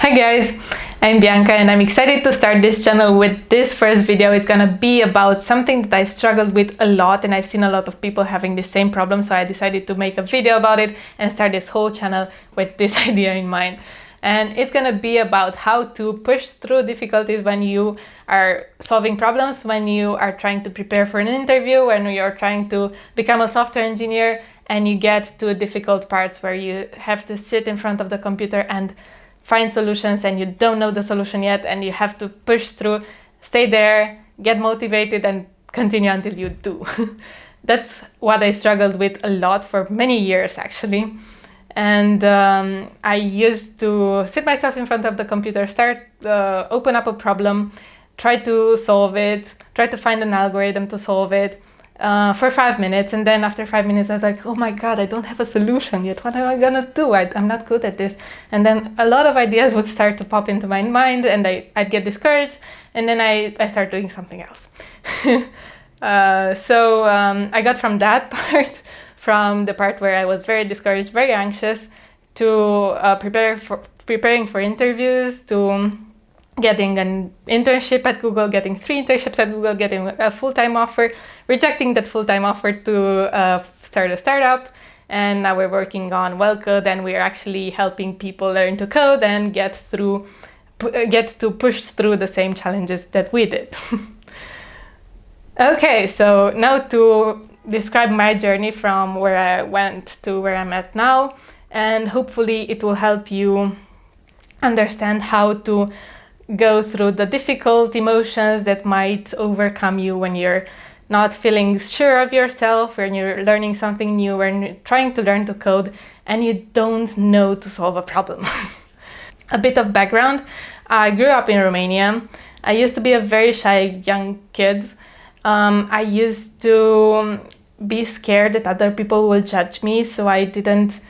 Hi guys, I'm Bianca and I'm excited to start this channel with this first video. It's gonna be about something that I struggled with a lot and I've seen a lot of people having the same problem, so I decided to make a video about it and start this whole channel with this idea in mind. And it's gonna be about how to push through difficulties when you are solving problems, when you are trying to prepare for an interview, when you're trying to become a software engineer and you get to difficult parts where you have to sit in front of the computer and find solutions and you don't know the solution yet and you have to push through, stay there, get motivated and continue until you do. That's what I struggled with a lot for many years actually. And I used to sit myself in front of the computer, open up a problem, try to solve it, try to find an algorithm to solve it for 5 minutes. And then after 5 minutes, I was like, oh my God, I don't have a solution yet. What am I gonna do? I'm not good at this. And then a lot of ideas would start to pop into my mind and I'd get discouraged. And then I start doing something else. So I got from that part, from the part where I was very discouraged, very anxious, to preparing for interviews, to getting an internship at Google, getting 3 internships at Google, getting a full-time offer, rejecting that full-time offer to start a startup. And now we're working on Well Code and we're actually helping people learn to code and get to push through the same challenges that we did. Okay, so now to describe my journey from where I went to where I'm at now, and hopefully it will help you understand how to go through the difficult emotions that might overcome you when you're not feeling sure of yourself, when you're learning something new, when you're trying to learn to code and you don't know to solve a problem. A bit of background: I grew up in Romania. I used to be a very shy young kid. I used to be scared that other people will judge me, so I didn't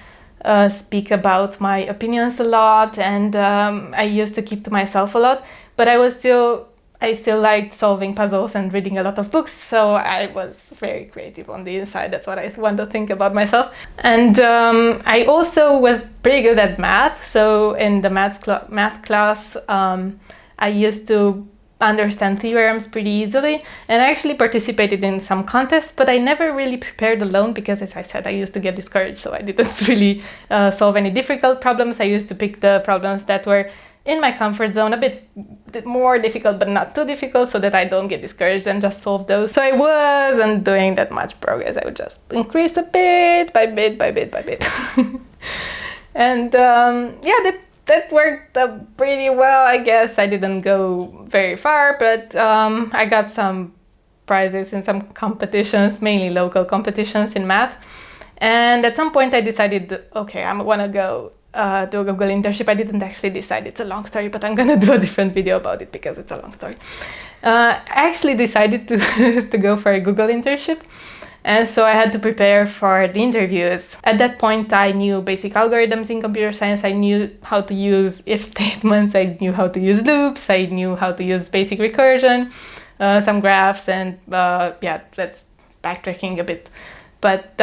speak about my opinions a lot, and I used to keep to myself a lot, but I still liked solving puzzles and reading a lot of books, so I was very creative on the inside. That's what I want to think about myself. And I also was pretty good at math, so in the math class I used to understand theorems pretty easily, and I actually participated in some contests, but I never really prepared alone because, as I said, I used to get discouraged, so I didn't really solve any difficult problems. I used to pick the problems that were in my comfort zone, a bit more difficult but not too difficult, so that I don't get discouraged, and just solve those. So I wasn't doing that much progress. I would just increase a bit by bit by bit by bit. And yeah, that worked pretty well, I guess. I didn't go very far, but I got some prizes in some competitions, mainly local competitions in math. And at some point I decided, okay, I want to go do a Google internship. I didn't actually decide. It's a long story, but I'm going to do a different video about it because it's a long story. I actually decided to go for a Google internship. And so I had to prepare for the interviews. At that point, I knew basic algorithms in computer science. I knew how to use if statements. I knew how to use loops. I knew how to use basic recursion, some graphs, and yeah, that's backtracking a bit, but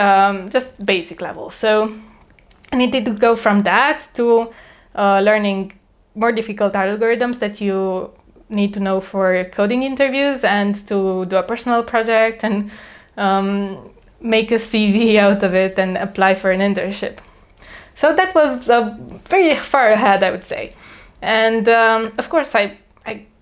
just basic level. So I needed to go from that to learning more difficult algorithms that you need to know for coding interviews, and to do a personal project and make a CV out of it and apply for an internship. So that was very far ahead, I would say. And of course I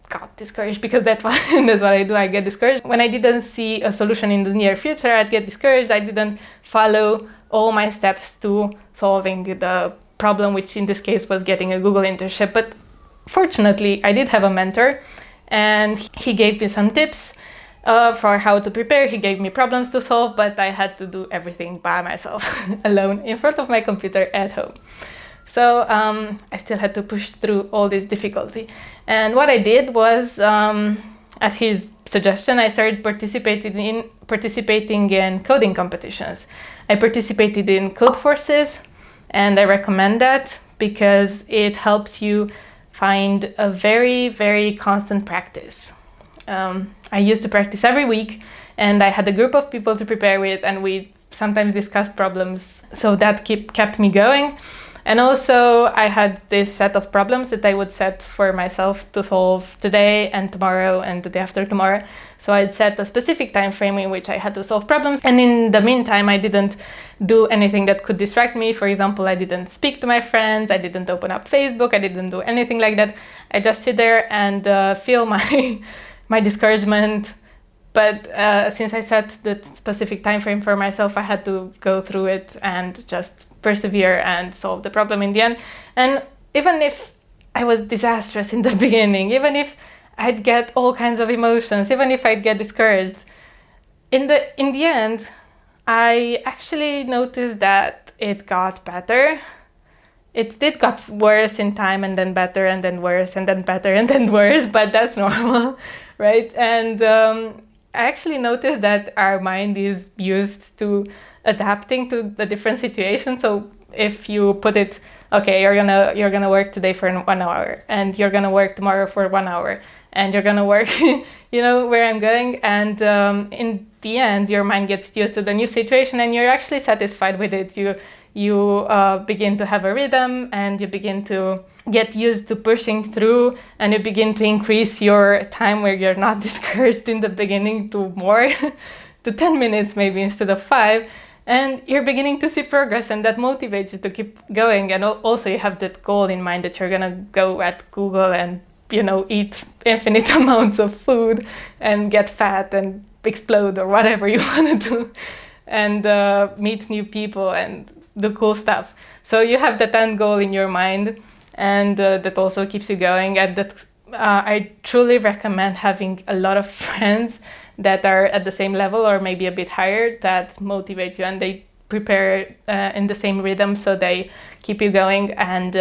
got discouraged because that's what I do. I get discouraged. When I didn't see a solution in the near future, I'd get discouraged. I didn't follow all my steps to solving the problem, which in this case was getting a Google internship. But fortunately, I did have a mentor and he gave me some tips for how to prepare. He gave me problems to solve, but I had to do everything by myself, alone, in front of my computer at home. So I still had to push through all this difficulty. And what I did was, at his suggestion, I started participating in coding competitions. I participated in code forces, and I recommend that because it helps you find a very, very constant practice. I used to practice every week, and I had a group of people to prepare with, and we sometimes discussed problems, so that kept me going. And also I had this set of problems that I would set for myself to solve today and tomorrow and the day after tomorrow. So I'd set a specific time frame in which I had to solve problems. And in the meantime, I didn't do anything that could distract me. For example, I didn't speak to my friends, I didn't open up Facebook, I didn't do anything like that. I just sit there and feel my discouragement. But since I set the specific time frame for myself, I had to go through it and just persevere and solve the problem in the end. And even if I was disastrous in the beginning, even if I'd get all kinds of emotions, even if I'd get discouraged, in the end, I actually noticed that it got better. It did got worse in time, and then better, and then worse, and then better, and then worse, but that's normal, right? And I actually noticed that our mind is used to adapting to the different situations. So if you put it, okay, you're gonna work today for 1 hour, and you're gonna work tomorrow for 1 hour, and you're gonna work, you know where I'm going. And in the end, your mind gets used to the new situation, and you're actually satisfied with it. You begin to have a rhythm, and you begin to get used to pushing through, and you begin to increase your time where you're not discouraged in the beginning to more, to 10 minutes maybe instead of 5. And you're beginning to see progress, and that motivates you to keep going. And also you have that goal in mind that you're gonna go at Google and, you know, eat infinite amounts of food and get fat and explode or whatever you want to do, and meet new people and do cool stuff. So you have that end goal in your mind, and that also keeps you going. And that I truly recommend having a lot of friends that are at the same level or maybe a bit higher, that motivate you, and they prepare in the same rhythm, so they keep you going. And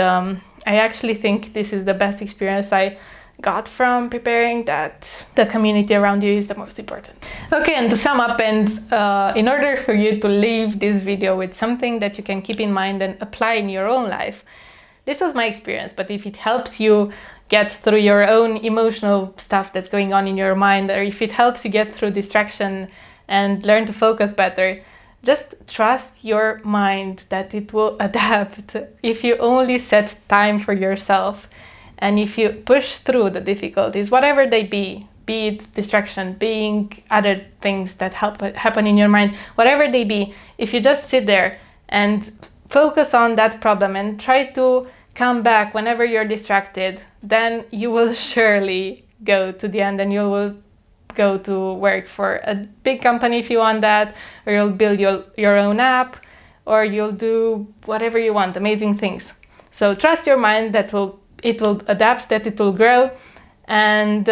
I actually think this is the best experience I got from preparing, that the community around you is the most important. Okay, and to sum up, and in order for you to leave this video with something that you can keep in mind and apply in your own life, this was my experience, but if it helps you get through your own emotional stuff that's going on in your mind, or if it helps you get through distraction and learn to focus better, just trust your mind that it will adapt if you only set time for yourself. And if you push through the difficulties, whatever they be it distraction, being other things that happen in your mind, whatever they be, if you just sit there and focus on that problem and try to come back whenever you're distracted, then you will surely go to the end, and you will go to work for a big company if you want that, or you'll build your own app, or you'll do whatever you want, amazing things. So trust your mind that it will adapt, that it will grow. And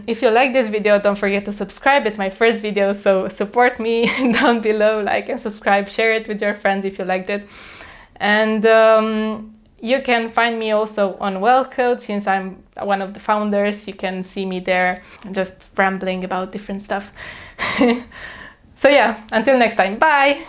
if you like this video, don't forget to subscribe. It's my first video, so support me down below, like and subscribe, share it with your friends if you liked it. And you can find me also on WellCode, since I'm one of the founders. You can see me there just rambling about different stuff. So yeah, until next time, bye!